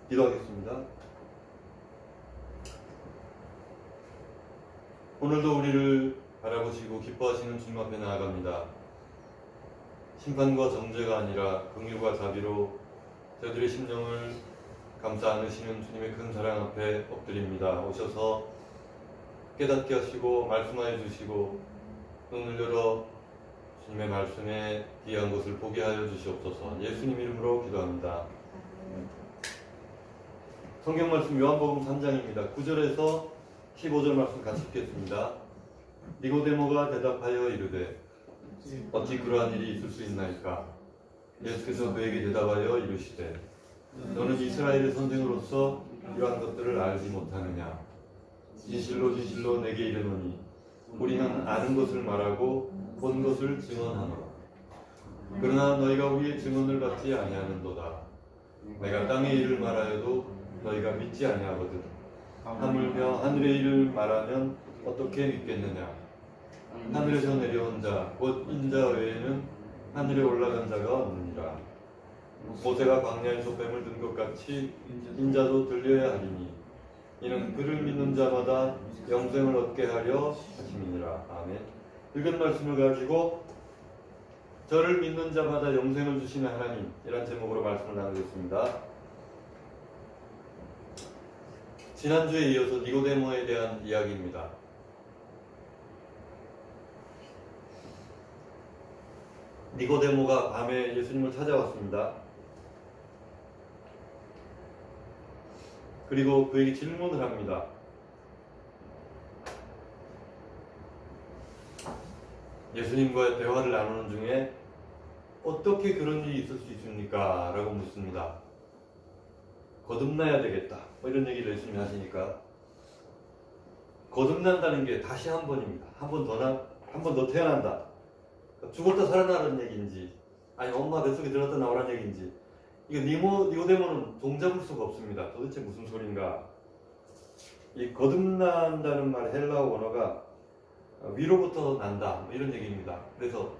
기도하겠습니다. 오늘도 우리를 바라보시고 기뻐하시는 주님 앞에 나아갑니다. 심판과 정죄가 아니라 긍휼과 자비로 저희들의 심령을 감싸 안으시는 주님의 큰 사랑 앞에 엎드립니다. 오셔서 깨닫게 하시고 말씀하여 주시고 눈을 열어 주님의 말씀에 귀한 것을 보게 하여 주시옵소서. 예수님 이름으로 기도합니다. 성경 말씀 요한복음 3장입니다. 9절에서 15절 말씀 같이 읽겠습니다. 니고데모가 대답하여 이르되 어찌 그러한 일이 있을 수 있나이까? 예수께서 그에게 대답하여 이르시되 너는 이스라엘의 선생으로서 이러한 것들을 알지 못하느냐? 진실로 진실로 내게 이르노니 우리는 아는 것을 말하고 본 것을 증언하노라. 그러나 너희가 우리의 증언을 받지 아니하는도다. 내가 땅의 일을 말하여도 너희가 믿지 아니하거든. 하물며 하늘의 일을 말하면 어떻게 믿겠느냐? 하늘에서 내려온 자 곧 인자 외에는 하늘에 올라간 자가 없느니라. 모세가 광야에서 뱀을 든 것 같이 인자도 들려야 하리니 이는 그를 믿는 자마다 영생을 얻게 하려 하심이니라. 아멘. 읽은 말씀을 가지고 저를 믿는 자마다 영생을 주시는 하나님, 이란 제목으로 말씀을 나누겠습니다. 지난주에 이어서 니고데모에 대한 이야기입니다. 니고데모가 밤에 예수님을 찾아왔습니다. 그리고 그에게 질문을 합니다. 예수님과의 대화를 나누는 중에 어떻게 그런 일이 있을 수 있습니까? 라고 묻습니다. 거듭나야 되겠다. 뭐 이런 얘기를 예수님이 하시니까 거듭난다는 게 다시 한 번입니다. 한 번 더 태어난다. 죽었다 살아나는 얘기인지 아니면 엄마 뱃속에 들었다 나오라는 얘기인지 이거 니고데모는 종잡을 수가 없습니다. 도대체 무슨 소린가? 이 거듭난다는 말 헬라어 원어가 위로부터 난다 뭐 이런 얘기입니다. 그래서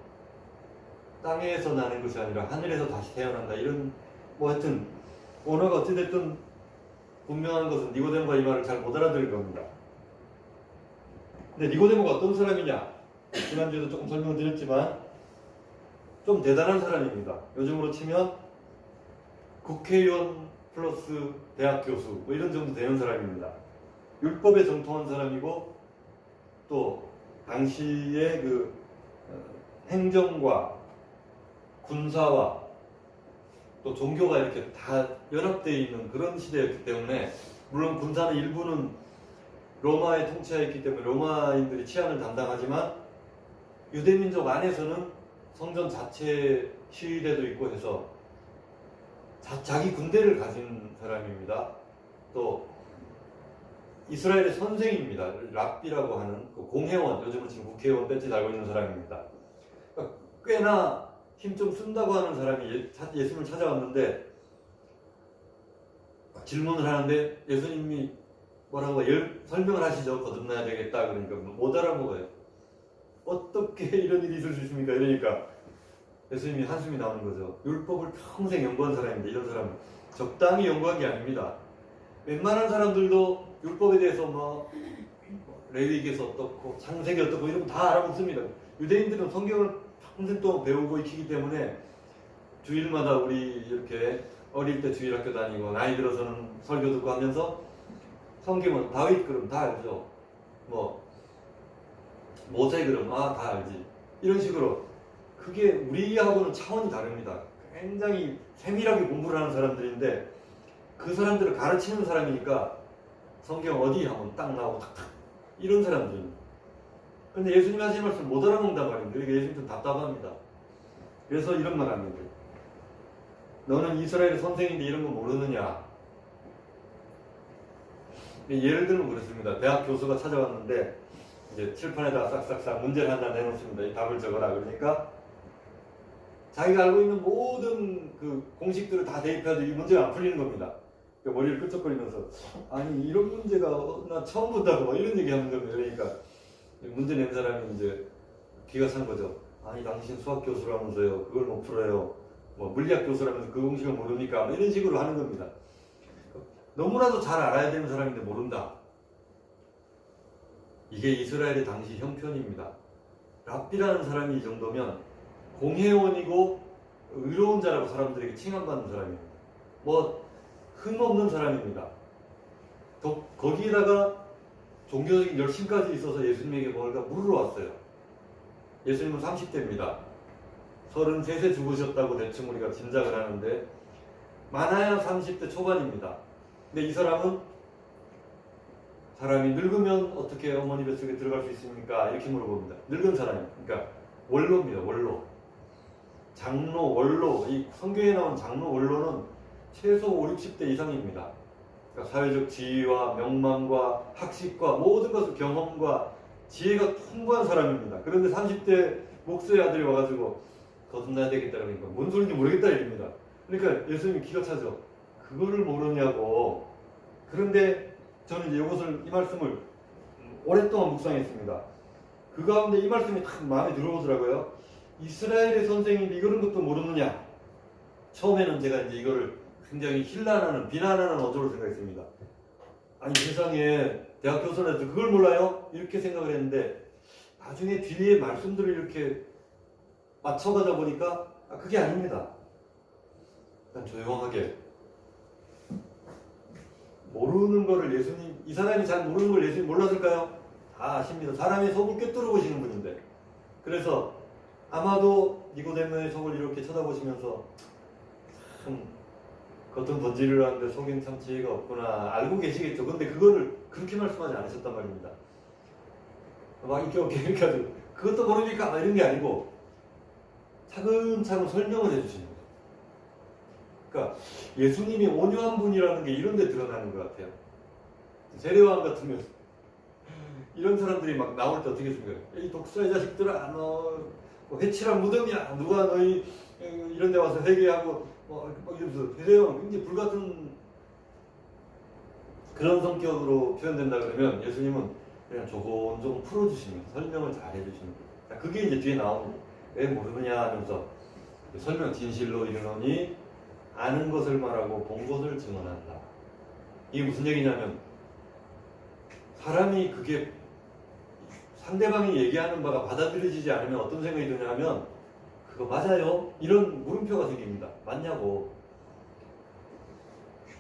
땅에서 나는 것이 아니라 하늘에서 다시 태어난다 이런 뭐 하여튼 원어가 어찌됐든 분명한 것은 니고데모가 이 말을 잘 못 알아들을 겁니다. 근데 니고데모가 어떤 사람이냐? 지난주에도 조금 설명을 드렸지만 좀 대단한 사람입니다. 요즘으로 치면 국회의원 플러스 대학 교수 뭐 이런 정도 되는 사람입니다. 율법에 정통한 사람이고 또 당시의 그 행정과 군사와 또 종교가 이렇게 다 연합되어 있는 그런 시대였기 때문에 물론 군사는 일부는 로마의 통치하에 있기 때문에 로마인들이 치안을 담당하지만 유대민족 안에서는 성전 자체 시위대도 있고 해서 자기 군대를 가진 사람입니다. 또 이스라엘의 선생입니다. 랍비라고 하는 그 공회원, 요즘은 지금 국회의원 배지 달고 있는 사람입니다. 그러니까 꽤나 힘 좀 쓴다고 하는 사람이 예수님을 찾아왔는데 질문을 하는데 예수님이 뭐라고 설명을 하시죠. 거듭나야 되겠다. 그러니까 못 알아먹어요. 어떻게 이런 일이 있을 수 있습니까? 이러니까 예수님이 한숨이 나오는 거죠. 율법을 평생 연구한 사람인데 이런 사람은 적당히 연구한 게 아닙니다. 웬만한 사람들도 율법에 대해서 뭐 레위기에서 어떻고 창세기 어떻고 이런 거 다 알아먹습니다. 유대인들은 성경을 평생 동안 배우고 익히기 때문에 주일마다 우리 이렇게 어릴 때 주일학교 다니고 나이 들어서는 설교 듣고 하면서 성경은 다윗 그럼 다 알죠. 뭐 모세 그럼 다 알지. 이런 식으로 그게 우리하고는 차원이 다릅니다. 굉장히 세밀하게 공부를 하는 사람들인데 그 사람들을 가르치는 사람이니까 성경 어디 하면 딱 나오고 탁탁 이런 사람들입니다. 근데 예수님이 하신 말씀 못 알아먹는단 말입니다. 그러니까 예수님 좀 답답합니다. 그래서 이런 말 합니다. 너는 이스라엘 선생인데 이런 거 모르느냐? 예를 들면 그렇습니다. 대학 교수가 찾아왔는데 이제 칠판에다가 싹싹싹 문제를 하나 내놓습니다. 이 답을 적어라. 그러니까 자기가 알고 있는 모든 그 공식들을 다 대입해도 이 문제가 안 풀리는 겁니다. 그러니까 머리를 끄적거리면서 아니 이런 문제가 나 처음 본다고 막 이런 얘기 하는 겁니다. 그러니까 문제 낸 사람이 이제 기가 찬 거죠. 아니 당신 수학 교수라면서요. 그걸 못 풀어요. 뭐 물리학 교수라면서 그 공식을 모르니까 뭐 이런 식으로 하는 겁니다. 너무나도 잘 알아야 되는 사람인데 모른다. 이게 이스라엘의 당시 형편입니다. 랍비라는 사람이 이 정도면 공회원이고 의로운 자라고 사람들에게 칭함받는 사람입니다. 뭐 흠없는 사람입니다. 거기에다가 종교적인 열심까지 있어서 예수님에게 뭔가 물으러 왔어요. 예수님은 30대입니다. 33세 죽으셨다고 대충 우리가 짐작을 하는데 많아야 30대 초반입니다. 근데 이 사람이 늙으면 어떻게 어머니 뱃속에 들어갈 수 있습니까? 이렇게 물어봅니다. 늙은 사람이. 그러니까 원로입니다. 원로. 장로, 원로. 이 성경에 나온 장로, 원로는 최소 5, 60대 이상입니다. 그러니까 사회적 지위와 명망과 학식과 모든 것을 경험과 지혜가 풍부한 사람입니다. 그런데 30대 목수의 아들이 와가지고 거듭나야 되겠다 그러니까 뭔 소리인지 모르겠다 이럽니다. 그러니까 예수님이 기가 차죠. 그거를 모르냐고. 그런데 저는 이제 이 말씀을 오랫동안 묵상했습니다. 그 가운데 이 말씀이 딱 마음에 들어오더라고요. 이스라엘의 선생인데 이런 것도 모르느냐? 처음에는 제가 이제 이거를 굉장히 힐난하는, 비난하는 어조로 생각했습니다. 아니 세상에 대학 교수한테 그걸 몰라요? 이렇게 생각을 했는데 나중에 뒤에 말씀들을 이렇게 맞춰가다 보니까 그게 아닙니다. 그냥 조용하게 모르는 거를 예수님, 이 사람이 잘 모르는 걸 예수님 몰랐을까요? 다 아십니다. 사람의 속을 꿰뚫어 보시는 분인데. 그래서 아마도 니고데모의 속을 이렇게 쳐다보시면서 참 겉은 번지르르 하는데 속엔 참 지혜가 없구나 알고 계시겠죠. 근데 그거를 그렇게 말씀하지 않으셨단 말입니다. 막 이렇게 가지고 그것도 모르니까 이런 게 아니고 차근차근 설명을 해주시는 거예요. 그러니까 예수님이 온유한 분이라는 게 이런 데 드러나는 것 같아요. 세례요한 같으면 이런 사람들이 막 나올 때 어떻게 했습니까? 이 독사의 자식들아, 너 회칠한 무덤이야. 누가 너희 이런 데 와서 회개하고 막 이러면서 세례요한 굉장히 불같은 그런 성격으로 표현된다 그러면 예수님은 그냥 조금 풀어주시면서 설명을 잘 해주시는 거예요. 그게 이제 뒤에 나오는 왜 모르느냐 하면서 설명 진실로 이르노니 아는 것을 말하고 본 것을 증언한다. 이게 무슨 얘기냐면 사람이 그게 상대방이 얘기하는 바가 받아들여지지 않으면 어떤 생각이 드냐면 그거 맞아요? 이런 물음표가 생깁니다. 맞냐고.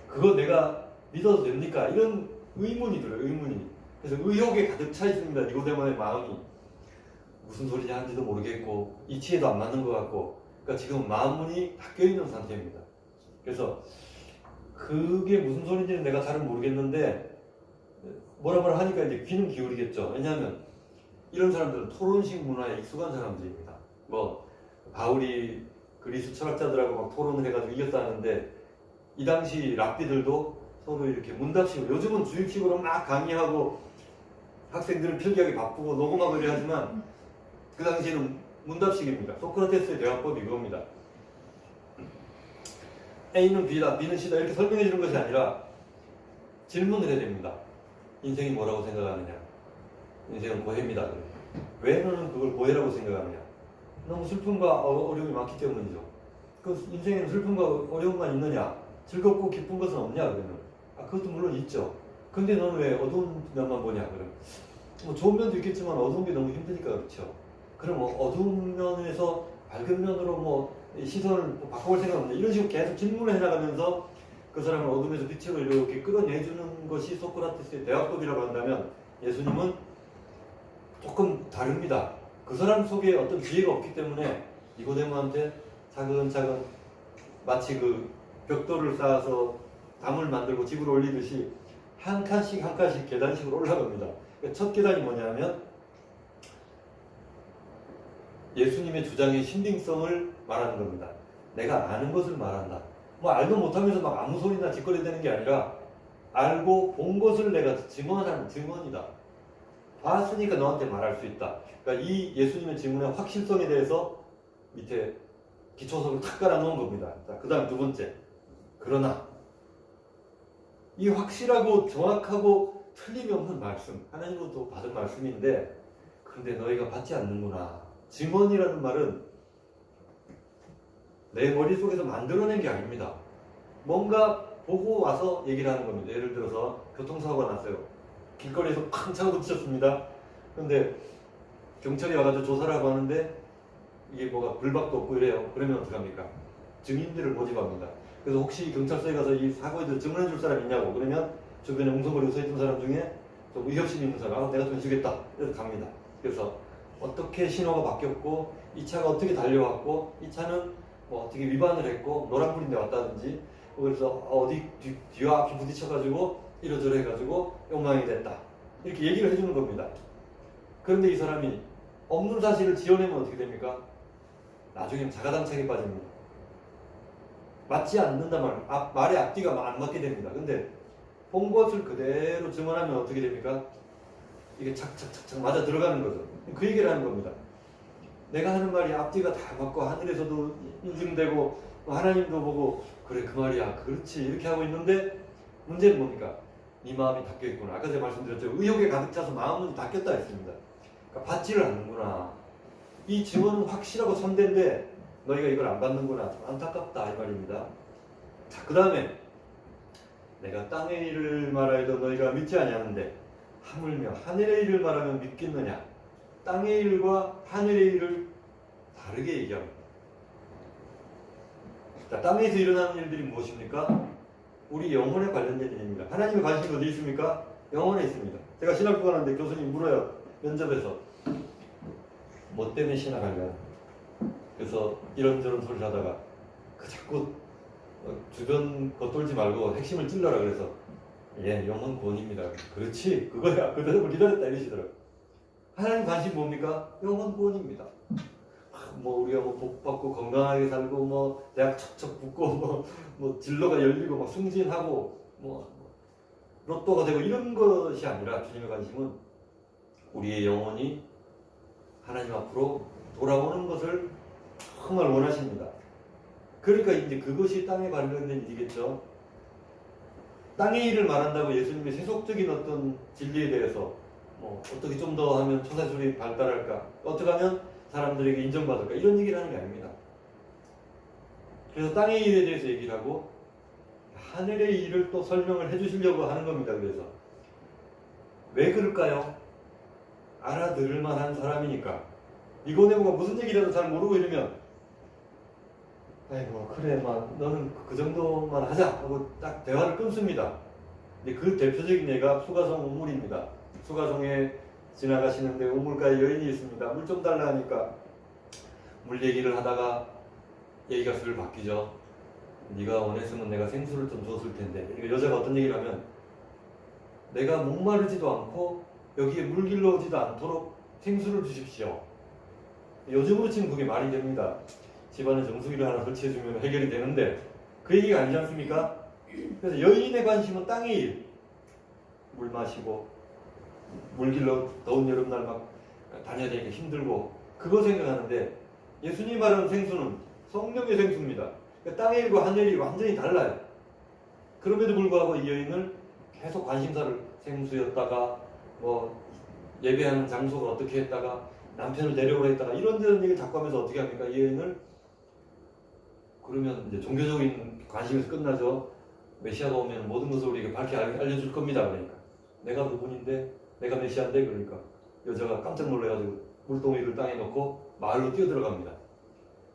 그거 내가 믿어도 됩니까? 이런 의문이 들어요. 의문이. 그래서 의혹에 가득 차 있습니다. 니고데모의 마음이. 무슨 소리지 하는지도 모르겠고 이치에도 안 맞는 것 같고 그러니까 지금 마음문이 닫혀 있는 상태입니다. 그래서 그게 무슨 소리인지는 내가 잘은 모르겠는데 뭐라 하니까 이제 귀는 기울이겠죠. 왜냐하면 이런 사람들은 토론식 문화에 익숙한 사람들입니다. 뭐 바울이 그리스 철학자들하고 막 토론을 해가지고 이겼다는데 이 당시 랍비들도 서로 이렇게 문답식으로 요즘은 주입식으로 막 강의하고 학생들은 필기하기 바쁘고 녹음하고 이래 하지만 그 당시에는 문답식입니다. 소크라테스의 대화법이 이겁니다. A는 B다, B는 C다 이렇게 설명해 주는 것이 아니라 질문을 해야 됩니다. 인생이 뭐라고 생각하느냐? 인생은 고해입니다. 왜 너는 그걸 고해라고 생각하느냐? 너무 슬픔과 어려움이 많기 때문이죠. 그 인생에는 슬픔과 어려움만 있느냐? 즐겁고 기쁜 것은 없냐? 그러면 그것도 물론 있죠. 근데 너는 왜 어두운 면만 보냐? 그러면 뭐 좋은 면도 있겠지만 어두운 게 너무 힘드니까 그렇죠. 그럼 어두운 면에서 밝은 면으로 뭐 시선을 바꿔볼 생각 없는데 이런 식으로 계속 질문을 해나가면서 그 사람을 어둠에서 빛으로 이렇게 끌어내주는 것이 소크라테스의 대화법이라고 한다면 예수님은 조금 다릅니다. 그 사람 속에 어떤 지혜가 없기 때문에 니고데모한테 차근차근 마치 그 벽돌을 쌓아서 담을 만들고 집을 올리듯이 한 칸씩 한 칸씩 계단식으로 올라갑니다. 첫 계단이 뭐냐면 예수님의 주장의 신빙성을 말하는 겁니다. 내가 아는 것을 말한다. 뭐 알도 못하면서 막 아무 소리나 짓거리 되는 게 아니라 알고 본 것을 내가 증언하는 증언이다. 봤으니까 너한테 말할 수 있다. 그러니까 이 예수님의 질문의 확실성에 대해서 밑에 기초석을 탁 깔아 놓은 겁니다. 그 다음 두 번째. 그러나 이 확실하고 정확하고 틀림이 없는 말씀, 하나님으로부터 받은 말씀인데 그런데 너희가 받지 않는구나. 증언이라는 말은 내 머릿속에서 만들어낸 게 아닙니다. 뭔가 보고 와서 얘기를 하는 겁니다. 예를 들어서 교통사고가 났어요. 길거리에서 쾅 차고 부딪혔습니다. 근데 경찰이 와가지고 조사를 하고 하는데 이게 뭐가 불박도 없고 이래요. 그러면 어떡합니까? 증인들을 모집합니다. 그래서 혹시 경찰서에 가서 이 사고에 대해서 증언해 줄 사람 있냐고. 그러면 주변에 웅성거리고 서 있던 사람 중에 좀 의협심 있는 사람, 내가 좀 해주겠다. 그래서 갑니다. 그래서 어떻게 신호가 바뀌었고 이 차가 어떻게 달려왔고 이 차는 뭐 어떻게 위반을 했고 노란불인데 왔다든지 그래서 어디 뒤와 앞이 부딪혀가지고 이러저러 해가지고 욕망이 됐다. 이렇게 얘기를 해주는 겁니다. 그런데 이 사람이 없는 사실을 지어내면 어떻게 됩니까? 나중엔 자가당착에 빠집니다. 맞지 않는다 말의 앞뒤가 안 맞게 됩니다. 근데 본 것을 그대로 증언하면 어떻게 됩니까? 이게 착착착착 맞아 들어가는 거죠. 그 얘기를 하는 겁니다. 내가 하는 말이 앞뒤가 다 맞고 하늘에서도 인증되고 하나님도 보고 그래 그 말이야 그렇지 이렇게 하고 있는데 문제는 뭡니까? 네 마음이 닫혀있구나. 아까 제가 말씀드렸죠. 의욕에 가득 차서 마음은 닫혔다 했습니다. 그러니까 받지를 않는구나. 이 증언은 확실하고 선대인데 너희가 이걸 안 받는구나. 좀 안타깝다 이 말입니다. 자, 그 다음에 내가 땅의 일을 말하여도 너희가 믿지 아니하는데 하물며 하늘의 일을 말하면 믿겠느냐. 땅의 일과 하늘의 일을 다르게 얘기합니다. 자, 땅에서 일어나는 일들이 무엇입니까? 우리 영혼에 관련된 일입니다. 하나님의 관심이 어디 있습니까? 영혼에 있습니다. 제가 신학교 가는데 교수님 물어요. 면접에서 뭐 때문에 신학하냐. 그래서 이런저런 소리를 하다가 그 자꾸 주변 겉돌지 말고 핵심을 찔러라 그래서 예, 영혼 구원입니다. 그렇지, 그거야. 그대로 기다렸다 이러시더라고요. 하나님 관심 뭡니까? 영혼 구원입니다. 뭐 우리가 뭐 복받고 건강하게 살고 뭐 대학 척척 붙고 뭐 진로가 열리고 막 승진하고 뭐 로또가 되고 이런 것이 아니라 주님의 관심은 우리의 영혼이 하나님 앞으로 돌아오는 것을 정말 원하십니다. 그러니까 이제 그것이 땅에 관련된 일이겠죠. 땅의 일을 말한다고 예수님의 세속적인 어떤 진리에 대해서 뭐 어떻게 좀 더 하면 초사술이 발달할까, 어떻게 하면 사람들에게 인정받을까 이런 얘기를 하는 게 아닙니다. 그래서 땅의 일에 대해서 얘기를 하고 하늘의 일을 또 설명을 해주시려고 하는 겁니다. 그래서 왜 그럴까요? 알아들을 만한 사람이니까. 니고데모가 무슨 얘기라도 잘 모르고 이러면 아이고 그래 막 너는 그 정도만 하자 하고 딱 대화를 끊습니다. 근데 그 대표적인 예가 수가성 우물입니다. 수가성에 지나가시는데 우물가에 여인이 있습니다. 물 좀 달라 하니까 물 얘기를 하다가 얘기가 슬 바뀌죠. 네가 원했으면 내가 생수를 좀 줬을 텐데. 그러니까 여자가 어떤 얘기를 하면 내가 목마르지도 않고 여기에 물 길러오지도 않도록 생수를 주십시오. 요즘으로 치면 그게 말이 됩니다. 집안에 정수기를 하나 설치해주면 해결이 되는데 그 얘기가 아니지 않습니까? 그래서 여인의 관심은 땅의 일, 물 마시고 물 길러 더운 여름날 막 다녀야 되니까 힘들고 그거 생각하는데 예수님 말하는 생수는 성령의 생수입니다. 그러니까 땅의 일과 하늘의 일이 완전히 달라요. 그럼에도 불구하고 이 여인을 계속 관심사를 생수였다가 뭐 예배하는 장소가 어떻게 했다가 남편을 데려오라 했다가 이런저런 얘기를 자꾸 하면서 어떻게 합니까? 이 여인을 그러면 이제 종교적인 관심에서 끝나죠. 메시아가 오면 모든 것을 우리에게 밝게 알려줄 겁니다. 그러니까 내가 그분인데 내가 메시아인데 그러니까 여자가 깜짝 놀라가지고 물동이를 땅에 넣고 마을로 뛰어들어갑니다.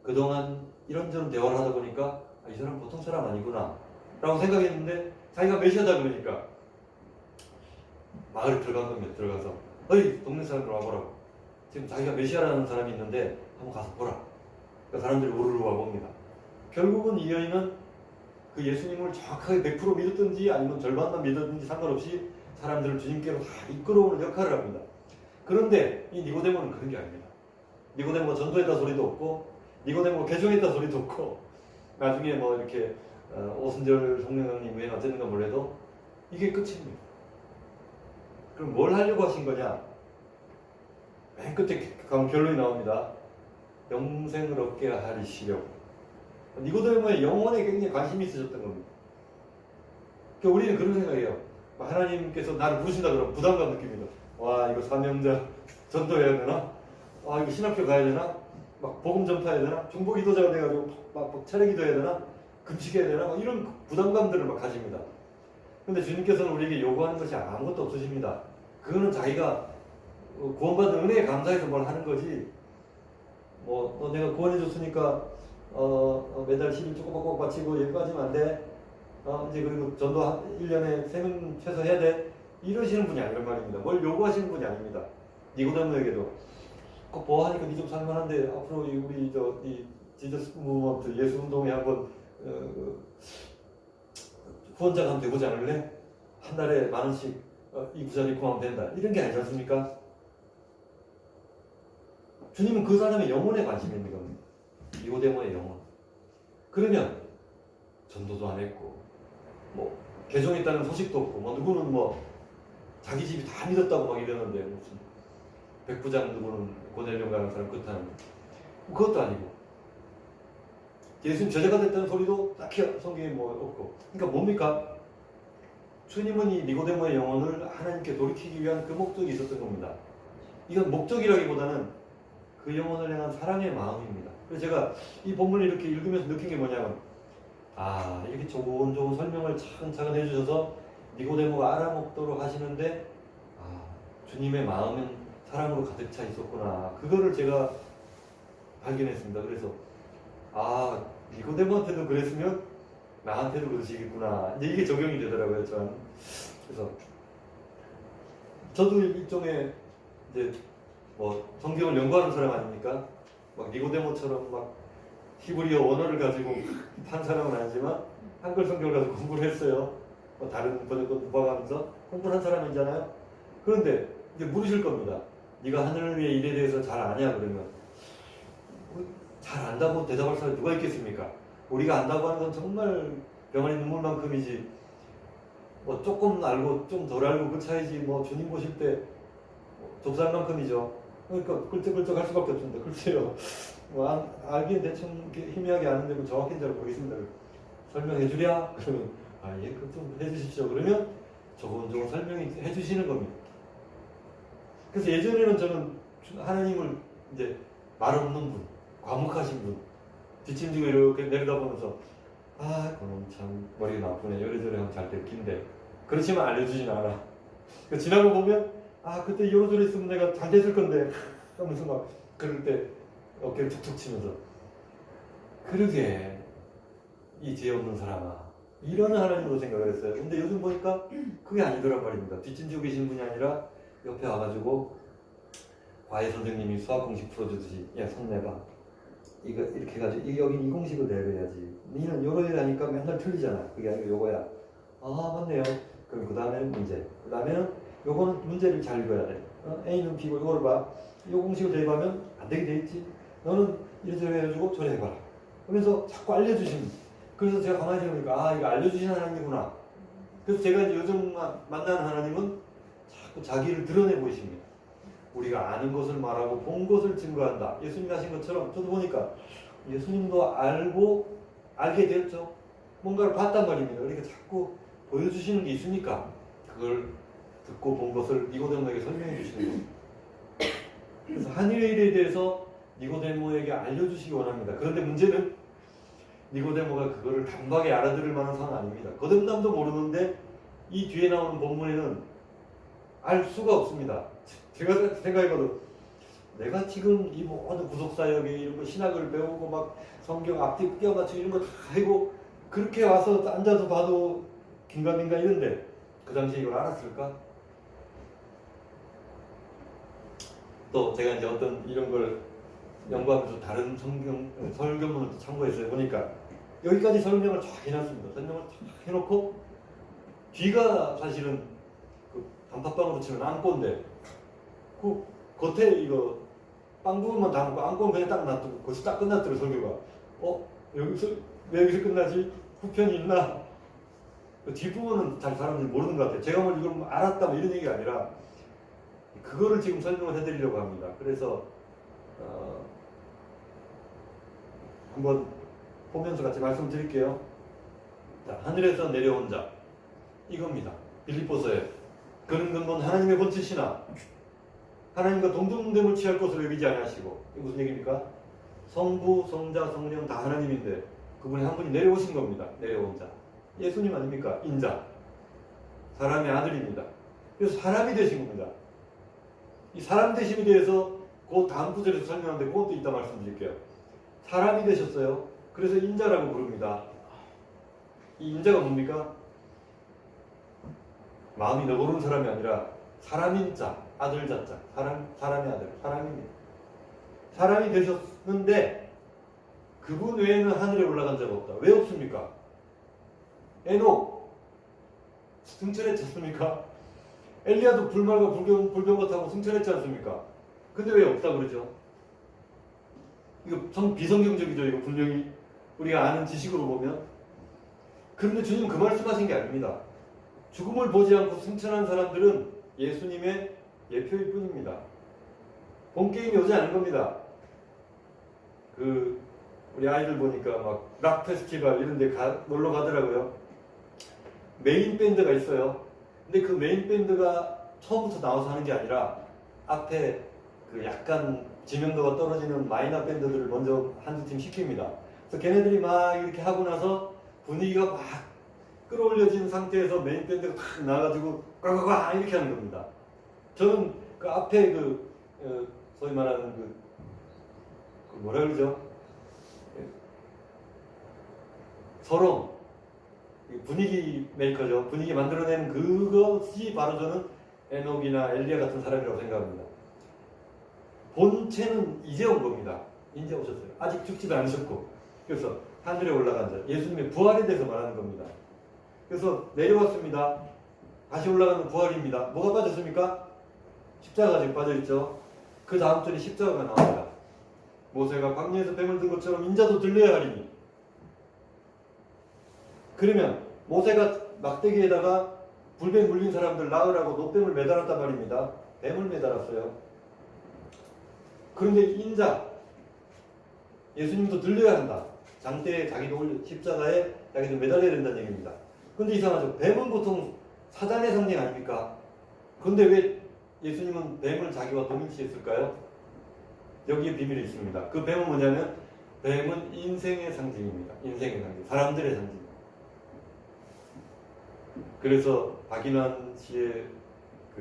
그동안 이런저런 대화를 하다 보니까 이 사람 보통 사람 아니구나 라고 생각했는데 자기가 메시아다 그러니까 마을에 들어간 겁니다. 들어가서 어이 동네 사람들 와보라고. 지금 자기가 메시아라는 사람이 있는데 한번 가서 보라. 그러니까 사람들이 우르르 와봅니다. 결국은 이 여인은 그 예수님을 정확하게 100% 믿었든지 아니면 절반만 믿었든지 상관없이 사람들을 주님께로 다 이끌어오는 역할을 합니다. 그런데 이 니고데모는 그런 게 아닙니다. 니고데모가 전도했다 소리도 없고 니고데모가 개종했다 소리도 없고 나중에 뭐 이렇게 오순절 성령님 외에 어쨌는가 몰라도 이게 끝입니다. 그럼 뭘 하려고 하신 거냐? 맨 끝에 가면 결론이 나옵니다. 영생을 얻게 하시려고. 니고데모의 영혼에 굉장히 관심이 있으셨던 겁니다. 그러니까 우리는 그런 생각이에요. 하나님께서 나를 부르신다 그러면 부담감 느낍니다. 와 이거 사명자 전도해야 되나? 와 이거 신학교 가야 되나? 막 복음 전파해야 되나? 중보 기도자가 돼가지고 막 차례 기도해야 되나? 금식해야 되나? 막 이런 부담감들을 막 가집니다. 근데 주님께서는 우리에게 요구하는 것이 아무것도 없으십니다. 그거는 자기가 구원받은 은혜에 감사해서 뭘 하는 거지. 뭐 내가 구원해 줬으니까 매달 10일 조금 꼭 바치고 여기까지면 안 돼. 이제 그리고 전도 1년에 3명 최소 해야 돼. 이러시는 분이 아니란 말입니다. 뭘 요구하시는 분이 아닙니다. 니고데모에게도 꼭 보아하니까 니 좀 살만한데 앞으로 우리 이 지저스 무브먼트 예수 운동에 한번 후원자가 한번 되보지 않을래? 한 달에 10,000원씩 이 부자리 구하면 된다. 이런 게 아니지 않습니까? 주님은 그 사람의 영혼에 관심이 있는 겁니다. 니고데모의 영혼. 그러면 전도도 안 했고 뭐 개종했다는 소식도 없고 뭐 누구는 뭐 자기 집이 다 믿었다고 막 이러는데 무슨 백부장 누구는 고넬령 가는 사람 그렇다는 그것도 아니고 예수님 저자가 됐다는 소리도 딱히 성경에 뭐 없고 그러니까 뭡니까? 주님은 이 니고데모의 영혼을 하나님께 돌이키기 위한 그 목적이 있었던 겁니다. 이건 목적이라기보다는 그 영혼을 향한 사랑의 마음입니다. 그래서 제가 이 본문을 이렇게 읽으면서 느낀 게 뭐냐면 이렇게 좋은 설명을 차근차근 해주셔서 니고데모가 알아먹도록 하시는데 주님의 마음은 사랑으로 가득 차 있었구나. 그거를 제가 발견했습니다. 그래서 니고데모한테도 그랬으면 나한테도 그러시겠구나. 이제 이게 적용이 되더라고요. 저는. 그래서 저도 일종의 이제 뭐 성경을 연구하는 사람 아닙니까? 막 니고데모처럼 막 히브리어 원어를 가지고 판 사람은 아니지만 한글 성경을 가지고 공부를 했어요. 뭐 다른 번역도 공부하면서 공부를 한 사람이잖아요. 그런데 이제 물으실 겁니다. 네가 하늘 위의 일에 대해서 잘 아냐? 그러면 잘 안다고 대답할 사람이 누가 있겠습니까? 우리가 안다고 하는 건 정말 병아리 눈물만큼이지 뭐 조금 알고 좀 덜 알고 그 차이지 뭐 주님 보실 때 좁쌀만큼이죠. 그러니까 끌적끌적 할 수밖에 없습니다. 글쎄요. 뭐 알기엔 대충 희미하게 아는데 뭐 정확히는 잘 모르겠습니다. 설명해 주랴? 그러면 예, 그럼 좀 해주십시오. 그러면 조금 설명해 주시는 겁니다. 그래서 예전에는 저는 하나님을 이제 말 없는 분, 과묵하신 분, 뒷짐지고 이렇게 내려다보면서 그놈 참 머리가 나쁘네. 요래저래 하면 잘 될 긴데. 그렇지만 알려주진 않아. 지나고 보면 그때 요러저러 있으면 내가 잘 됐을 건데 하면서 막 그럴 때 어깨를 툭툭 치면서 그러게 이 죄 없는 사람아 이런 하나님으로 생각을 했어요. 근데 요즘 보니까 그게 아니더란 말입니다. 뒷짐지고 계신 분이 아니라 옆에 와가지고 과외 선생님이 수학 공식 풀어주듯이 손 내봐 이거 이렇게 해가지고 여기 이 공식을 내려야지 니는 요러 하니까 맨날 틀리잖아. 그게 아니고 요거야. 맞네요. 그럼 그 다음에는 문제, 그 다음에는 요거는 문제를 잘 읽어야 돼. A는 B고 이거를 봐. 이 공식을 대입하면 안 되게 돼 있지. 너는 이래저래 해가지고 저래 해봐라. 그래서 자꾸 알려주십니다. 그래서 제가 가만히 생각해보니까 이거 알려주시는 하나님이구나. 그래서 제가 이제 요즘 만나는 하나님은 자꾸 자기를 드러내 보이십니다. 우리가 아는 것을 말하고 본 것을 증거한다. 예수님이 하신 것처럼 저도 보니까 예수님도 알게 되었죠. 뭔가를 봤단 말입니다. 그러니까 자꾸 보여주시는 게 있으니까 그걸 듣고 본 것을 니고데모에게 설명해 주시는 겁니다. 그래서 하늘의 일에 대해서 니고데모에게 알려주시기 원합니다. 그런데 문제는 니고데모가 그거를 단박에 알아들을 만한 상황 아닙니다. 거듭남도 모르는데 이 뒤에 나오는 본문에는 알 수가 없습니다. 제가 생각해봐도 내가 지금 이 모든 구속사역에 이런 거 신학을 배우고 막 성경 앞뒤 끼워 맞추고 이런 거 다 하고 그렇게 와서 앉아서 봐도 긴가민가 이런데 그 당시에 이걸 알았을까? 또 제가 이제 어떤 이런 걸 연구하면서 다른 설교문을 참고해서 보니까 여기까지 설명을 쫙 해놨습니다. 설명을 쫙 해놓고 뒤가 사실은 그 단팥빵으로 치면 안고인데 그 겉에 이거 빵 부분만 담고 안고는 그냥 딱 놔두고 거기서 딱 끝났더라고요. 설교가. 왜 여기서 끝나지? 후편이 있나? 그 뒷부분은 잘 사람들이 모르는 것 같아요. 제가 뭐 이걸 알았다 뭐 이런 얘기가 아니라 그거를 지금 설명을 해드리려고 합니다. 그래서 한번 보면서 같이 말씀드릴게요. 자, 하늘에서 내려온 자 이겁니다. 빌립보서에 그는 근본 하나님의 본체시나 하나님과 동등됨을 취할 것을 여기지 아니하시고 이게 무슨 얘기입니까? 성부, 성자, 성령 다 하나님인데 그분이 한 분이 내려오신 겁니다. 내려온 자. 예수님 아닙니까? 인자. 사람의 아들입니다. 그래서 사람이 되신 겁니다. 이 사람 되심에 대해서 그 다음 구절에서 설명하는데 그것도 이따 말씀드릴게요. 사람이 되셨어요. 그래서 인자라고 부릅니다. 이 인자가 뭡니까? 마음이 너그러운 사람이 아니라 사람인 자, 아들 자자, 사람의 아들, 사람입니다. 사람이 되셨는데 그분 외에는 하늘에 올라간 자가 없다. 왜 없습니까? 에녹 승천했지 않습니까? 엘리야도 불말과 불병거 타고 승천했지 않습니까? 근데 왜 없다 그러죠? 이거 비성경적이죠. 이거 분명히 우리가 아는 지식으로 보면. 그런데 주님 그 말씀하신 게 아닙니다. 죽음을 보지 않고 승천한 사람들은 예수님의 예표일 뿐입니다. 본 게임이 오지 않은 겁니다. 우리 아이들 보니까 막 락 페스티벌 이런 데 놀러 가더라고요. 메인 밴드가 있어요. 근데 그 메인 밴드가 처음부터 나와서 하는 게 아니라 앞에 약간 지명도가 떨어지는 마이너 밴드들을 먼저 한두 팀 시킵니다. 그래서 걔네들이 막 이렇게 하고 나서 분위기가 막 끌어올려진 상태에서 메인 밴드가 탁 나와가지고 꽉꽉꽉 이렇게 하는 겁니다. 저는 그 앞에 소위 말하는 뭐라 그러죠? 서론, 분위기 메이커죠. 분위기 만들어내는 그것이 바로 저는 에녹이나 엘리야 같은 사람이라고 생각합니다. 본체는 이제 온 겁니다. 이제 오셨어요. 아직 죽지도 않으셨고. 그래서 하늘에 올라간 자, 예수님의 부활에 대해서 말하는 겁니다. 그래서 내려왔습니다. 다시 올라가는 부활입니다. 뭐가 빠졌습니까? 십자가가 지금 빠져있죠. 그 다음 절에 십자가가 나옵니다. 모세가 광야에서 뱀을 든 것처럼 인자도 들려야 하리니. 그러면 모세가 막대기에다가 불뱀 물린 사람들 낳으라고 노뱀을 매달았단 말입니다. 뱀을 매달았어요. 그런데 인자, 예수님도 들려야 한다. 장대에 자기도 십자가에 자기도 매달려야 된다는 얘기입니다. 그런데 이상하죠. 뱀은 보통 사단의 상징 아닙니까? 그런데 왜 예수님은 뱀을 자기와 동일시했을까요? 여기에 비밀이 있습니다. 그 뱀은 뭐냐면 뱀은 인생의 상징입니다. 인생의 상징, 사람들의 상징. 그래서 박인환 씨의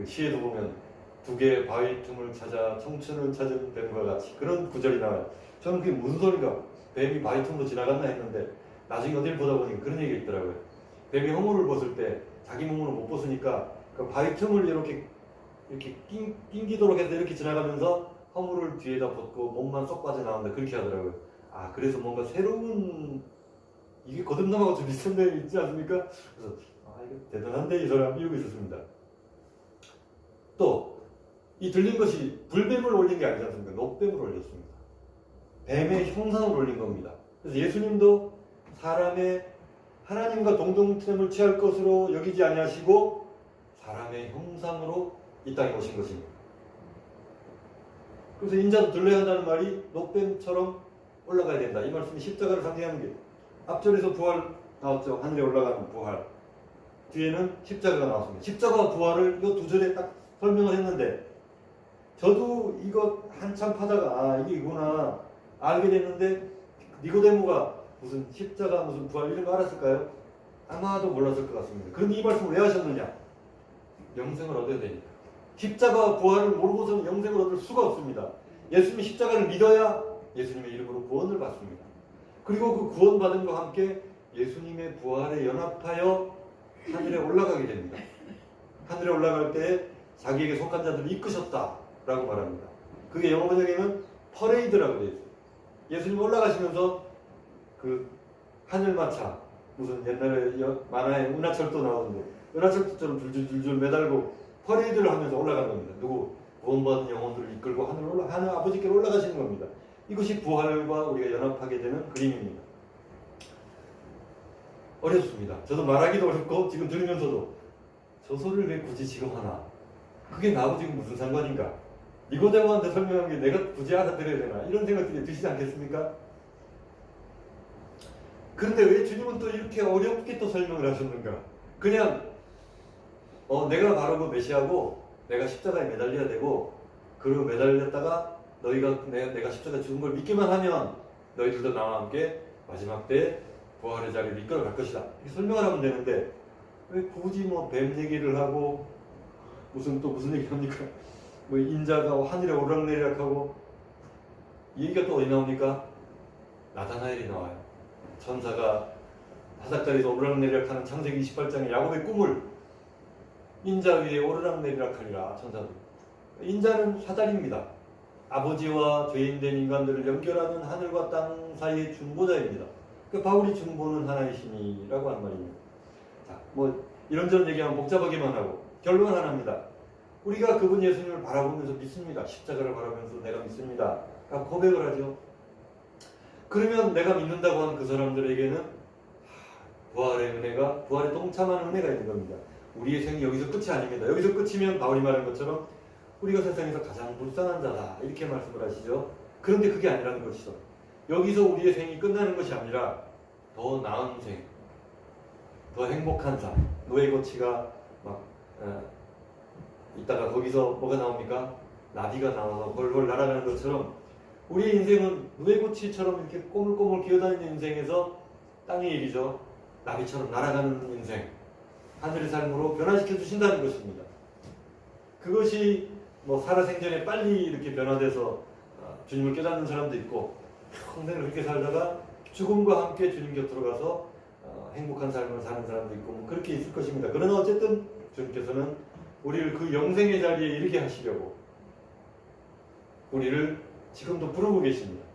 시에도 보면 두 개의 바위 틈을 찾아 청춘을 찾은 뱀과 같이 그런 구절이 나와요. 저는 그게 무슨 소리인가? 뱀이 바위 틈으로 지나갔나 했는데 나중에 어딜 보다 보니 그런 얘기가 있더라고요. 뱀이 허물을 벗을 때 자기 몸으로 못 벗으니까 그 바위 틈을 이렇게 낑기도록 해서 이렇게 지나가면서 허물을 뒤에다 벗고 몸만 쏙 빠져나온다 그렇게 하더라고요. 아, 그래서 뭔가 새로운 이게 거듭남하고 좀 비슷한 내용이 있지 않습니까? 그래서 이거 대단한데 이 사람 이러고 있었습니다. 또 이 들린 것이 불뱀을 올린 게 아니지 않습니까? 녹뱀을 올렸습니다. 뱀의 형상을 올린 겁니다. 그래서 예수님도 사람의 하나님과 동등됨을 취할 것으로 여기지 아니하시고 사람의 형상으로 이 땅에 오신 것입니다. 그래서 인자도 들려야 한다는 말이 녹뱀처럼 올라가야 된다. 이 말씀이 십자가를 상징하는 게 앞절에서 부활 나왔죠. 하늘에 올라가는 부활. 뒤에는 십자가가 나왔습니다. 십자가와 부활을 이 두 절에 딱 설명을 했는데 저도 이거 한참 파다가 이게 이구나 알게 됐는데 니고데모가 무슨 십자가 무슨 부활 이런 거 알았을까요? 아마도 몰랐을 것 같습니다. 그런데 이 말씀을 왜 하셨느냐? 영생을 얻어야 되니까. 십자가와 부활을 모르고서는 영생을 얻을 수가 없습니다. 예수님이 십자가를 믿어야 예수님의 이름으로 구원을 받습니다. 그리고 그 구원받음과 함께 예수님의 부활에 연합하여 하늘에 올라가게 됩니다. 하늘에 올라갈 때 자기에게 속한 자들을 이끄셨다라고 말합니다. 그게 영어 번역에는 퍼레이드라고 되어 있어요. 예수님 올라가시면서 하늘마차 무슨 옛날에 만화에 은하철도 나오는데 은하철도처럼 줄줄줄줄 매달고 퍼레이드를 하면서 올라간 겁니다. 누구? 구원받은 영혼들을 이끌고 하늘 아버지께로 올라가시는 겁니다. 이것이 부활과 우리가 연합하게 되는 그림입니다. 어렵습니다. 저도 말하기도 어렵고 지금 들으면서도 저 소리를 왜 굳이 지금 하나? 그게 나하고 지금 무슨 상관인가? 니고데모한테 설명한 게 내가 굳이 알아들어야 되나? 이런 생각들이 드시지 않겠습니까? 그런데 왜 주님은 또 이렇게 어렵게 또 설명을 하셨는가? 그냥 내가 바로 그 메시아고 내가 십자가에 매달려야 되고 그리고 매달렸다가 너희가 내가 십자가에 죽은 걸 믿기만 하면 너희들도 나와 함께 마지막 때 부활의 자리를 이끌어 갈 것이다. 이렇게 설명을 하면 되는데 왜 굳이 뭐 뱀 얘기를 하고 무슨 얘기 합니까? 뭐 인자가 하늘에 오르락내리락하고 이 얘기가 또 어디 나옵니까? 나다나엘이 나와요. 천사가 바닥다리에서 오르락내리락하는 창세기 28장의 야곱의 꿈을 인자 위에 오르락내리락하리라. 천사들. 인자는 사다리입니다. 아버지와 죄인된 인간들을 연결하는 하늘과 땅 사이의 중보자입니다. 그 바울이 중보는 하나의 신이라고 한 말입니다. 자, 뭐 이런저런 얘기하면 복잡하기만 하고 결론은 하나입니다. 우리가 그분 예수님을 바라보면서 믿습니다. 십자가를 바라보면서 내가 믿습니다. 고백을 하죠. 그러면 내가 믿는다고 하는 그 사람들에게는 부활의 은혜가, 부활에 동참하는 은혜가 있는 겁니다. 우리의 생이 여기서 끝이 아닙니다. 여기서 끝이면 바울이 말한 것처럼 우리가 세상에서 가장 불쌍한 자다 이렇게 말씀을 하시죠. 그런데 그게 아니라는 것이죠. 여기서 우리의 생이 끝나는 것이 아니라 더 나은 생, 더 행복한 삶, 노예 고치가 막 이따가 거기서 뭐가 나옵니까? 나비가 나와서 벌벌 날아가는 것처럼 우리의 인생은 누에고치처럼 이렇게 꼬물꼬물 기어다니는 인생에서 땅의 일이죠. 나비처럼 날아가는 인생, 하늘의 삶으로 변화시켜 주신다는 것입니다. 그것이 뭐 살아생전에 빨리 이렇게 변화돼서 주님을 깨닫는 사람도 있고 평생을 그렇게 살다가 죽음과 함께 주님 곁으로 가서 행복한 삶을 사는 사람도 있고 뭐 그렇게 있을 것입니다. 그러나 어쨌든 주님께서는 우리를 그 영생의 자리에 이르게 하시려고 우리를 지금도 부르고 계십니다.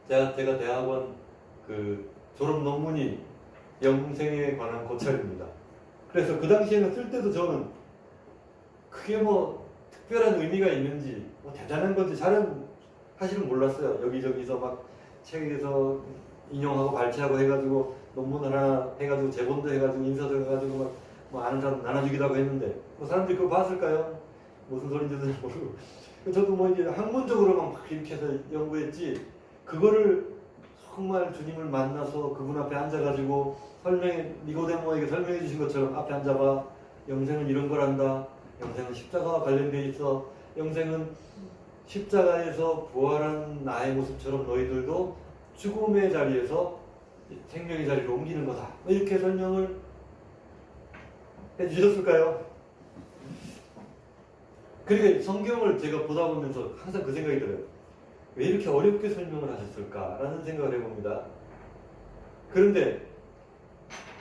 제가 대학원 그 졸업 논문이 영생에 관한 고찰입니다. 그래서 그 당시에는 쓸 때도 저는 그게 뭐 특별한 의미가 있는지 뭐 대단한 건지 잘은 사실은 몰랐어요. 여기저기서 막 책에서 인용하고 발췌하고 해가지고 논문 하나 해가지고 제본도 해가지고 인사도 해가지고 막 뭐 아는 사람 나눠주기도 하고 했는데 뭐 사람들이 그거 봤을까요? 무슨 소리인지도 모르고 저도 뭐 이제 학문적으로만 막 이렇게 해서 연구했지 그거를 정말 주님을 만나서 그분 앞에 앉아가지고 니고데모에게 설명해 주신 것처럼 앞에 앉아봐. 영생은 이런 거란다. 영생은 십자가와 관련되어 있어. 영생은 십자가에서 부활한 나의 모습처럼 너희들도 죽음의 자리에서 생명의 자리로 옮기는 거다. 이렇게 설명을 해주셨을까요? 그러니까 성경을 제가 보다 보면서 항상 그 생각이 들어요. 왜 이렇게 어렵게 설명을 하셨을까라는 생각을 해봅니다. 그런데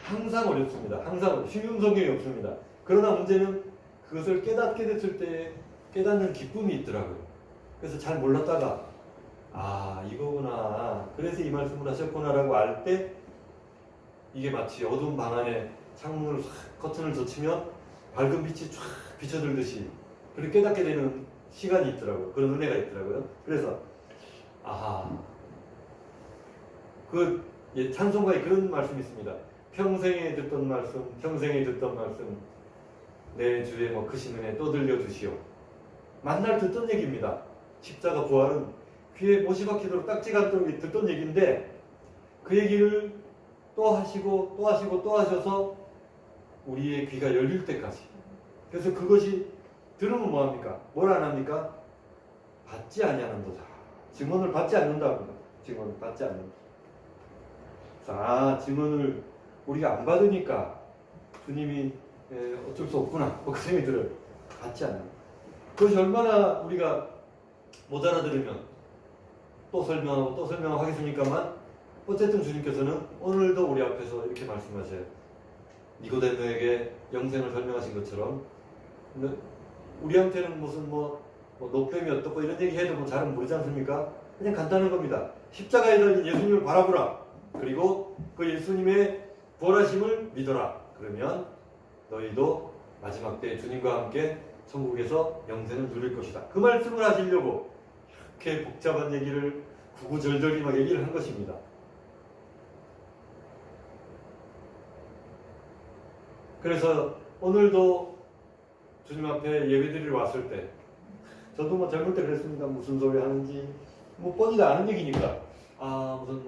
항상 어렵습니다. 항상 쉬운 성경이 없습니다. 그러나 문제는 그것을 깨닫게 됐을 때 깨닫는 기쁨이 있더라고요. 그래서 잘 몰랐다가 이거구나. 그래서 이 말씀을 하셨구나라고 알 때 이게 마치 어두운 방 안에 창문을 커튼을 젖히면 밝은 빛이 쫙 비춰들듯이 그렇게 깨닫게 되는 시간이 있더라고요. 그런 은혜가 있더라고요. 그래서 그 찬송가에 그런 말씀이 있습니다. 평생에 듣던 말씀, 평생에 듣던 말씀, 내 주의 뭐 크신 은혜 또 들려주시오. 만날 듣던 얘기입니다. 십자가 부활은 귀에 못이 박히도록 딱지가 않도록 듣던 얘기인데 그 얘기를 또 하시고 또 하시고 또 하셔서 우리의 귀가 열릴 때까지. 그래서 그것이 들으면 뭐합니까? 뭘 안 합니까? 받지 아니하는도다. 증언을 받지 않는다고. 증언을 받지 않는다. 증언을 우리가 안 받으니까 주님이 어쩔 수 없구나. 그 생각이 들어요. 받지 않는. 그것이 얼마나 우리가 못 알아들으면 또 설명하고 또 설명하겠습니까만 어쨌든 주님께서는 오늘도 우리 앞에서 이렇게 말씀하셔요. 니고데모에게 영생을 설명하신 것처럼 우리한테는 무슨 노뱀이 어떻고 이런 얘기 해도 뭐 잘은 모르지 않습니까? 그냥 간단한 겁니다. 십자가에 달린 예수님을 바라보라. 그리고 그 예수님의 부활하심을 믿어라. 그러면 너희도 마지막 때 주님과 함께 천국에서 영생을 누릴 것이다. 그 말씀을 하시려고 이렇게 복잡한 얘기를 구구절절히 막 얘기를 한 것입니다. 그래서 오늘도 주님 앞에 예배드리러 왔을 때 저도 뭐 젊을 때 그랬습니다. 무슨 소리 하는지 뭐 뻔히도 아는 얘기니까 무슨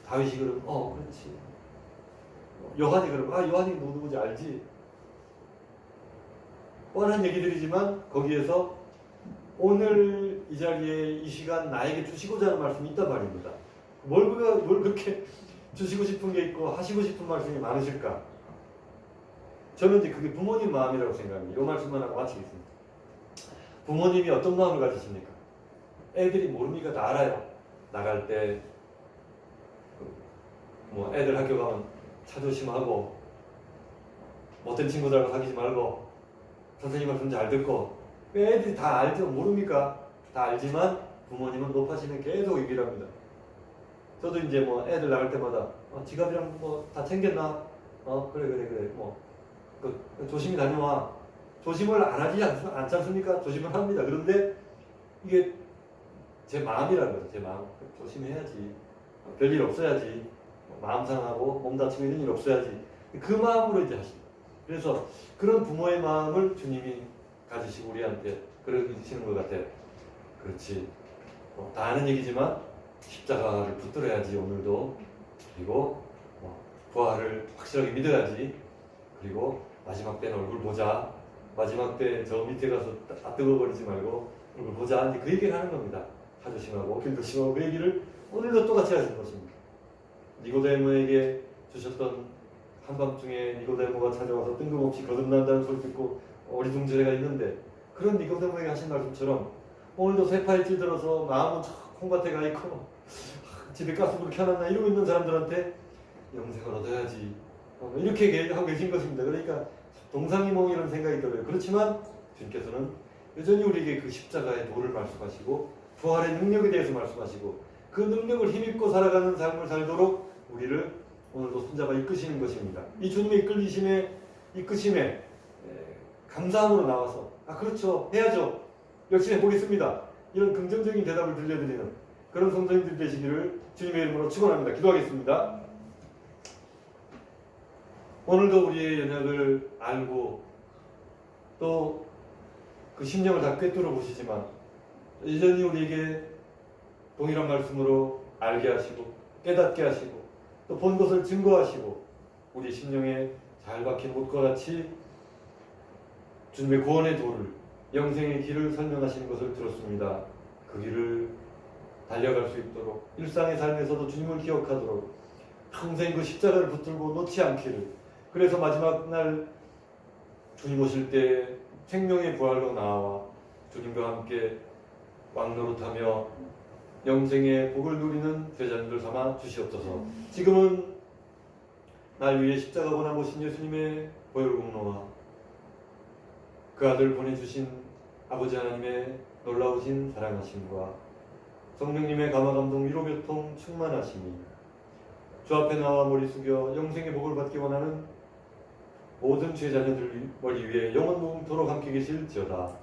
다윗이 그러면 그렇지. 요한이 그러면 요한이 누구지 알지. 뻔한 얘기들이지만 거기에서 오늘 이 자리에 이 시간 나에게 주시고자 하는 말씀이 있단 말입니다. 뭘 그렇게 주시고 싶은 게 있고 하시고 싶은 말씀이 많으실까? 저는 이제 그게 부모님 마음이라고 생각합니다. 이 말씀만 하고 마치겠습니다. 부모님이 어떤 마음을 가지십니까? 애들이 모릅니까? 다 알아요. 나갈 때 뭐 애들 학교 가면 차 조심하고 못된 친구들하고 사귀지 말고 선생님 말씀 잘 듣고 애들이 다 알죠? 모릅니까? 다 알지만 부모님은 높아지면 계속 얘기를 합니다. 저도 이제 뭐 애들 나갈 때마다 지갑이랑 뭐 다 챙겼나? 그래 뭐 조심히 다녀와. 조심을 안 하지 않지 않습니까? 조심을 합니다. 그런데 이게 제 마음이라는 거죠. 제 마음. 조심해야지. 별일 없어야지. 마음 상하고 몸 다치고 이런 일 없어야지. 그 마음으로 이제 하십니다. 그래서 그런 부모의 마음을 주님이 가지시고 우리한테 그러시는 것 같아요. 그렇지. 다 아는 얘기지만 십자가를 붙들어야지 오늘도. 그리고 부활을 확실하게 믿어야지. 그리고 마지막 때는 얼굴 보자. 마지막 때 저 밑에 가서 뜨거워버리지 말고 얼굴 보자. 이제 그 얘기를 하는 겁니다. 차 조심하고 길 조심하고 그 얘기를 오늘도 똑같이 하시는 것입니다. 니고데모에게 주셨던 한밤중에 니고데모가 찾아와서 뜬금없이 거듭난다는 소리 듣고 어리둥절해가 있는데 그런 니고데모에게 하신 말씀처럼 오늘도 세파일지 들어서 마음은 콩밭에 가 있고 집에 가스불 켜놨나 이러고 있는 사람들한테 영생을 얻어야지 이렇게 하고 계신 것입니다. 그러니까 동상이몽이라는 생각이 들어요. 그렇지만 주님께서는 여전히 우리에게 그 십자가의 도를 말씀하시고 부활의 능력에 대해서 말씀하시고 그 능력을 힘입고 살아가는 삶을 살도록 우리를 오늘도 손잡아 이끄시는 것입니다. 이 주님의 이끄심에 감사함으로 나와서 그렇죠. 해야죠. 열심히 해보겠습니다. 이런 긍정적인 대답을 들려드리는 그런 성도님들 되시기를 주님의 이름으로 축원합니다. 기도하겠습니다. 오늘도 우리의 연약을 알고 또 그 심령을 다 꿰뚫어 보시지만 여전히 우리에게 동일한 말씀으로 알게 하시고 깨닫게 하시고 또 본 것을 증거하시고 우리 심령에 잘 박힌 못과 같이 주님의 구원의 도를 영생의 길을 설명하시는 것을 들었습니다. 그 길을 달려갈 수 있도록 일상의 삶에서도 주님을 기억하도록 평생 그 십자가를 붙들고 놓지 않기를 그래서 마지막 날 주님 오실 때 생명의 부활로 나와 주님과 함께 왕노릇하며 영생의 복을 누리는 제자님들 삼아 주시옵소서. 지금은 날 위해 십자가 고나 모신 예수님의 보혈 공로와 그 아들 보내주신 아버지 하나님의 놀라우신 사랑하심과 성령님의 감화 감동 위로 교통 충만하심이 주 앞에 나와 머리 숙여 영생의 복을 받기 원하는 모든 제자녀들 머리 위에 영원 무궁토록 함께 계실지어다.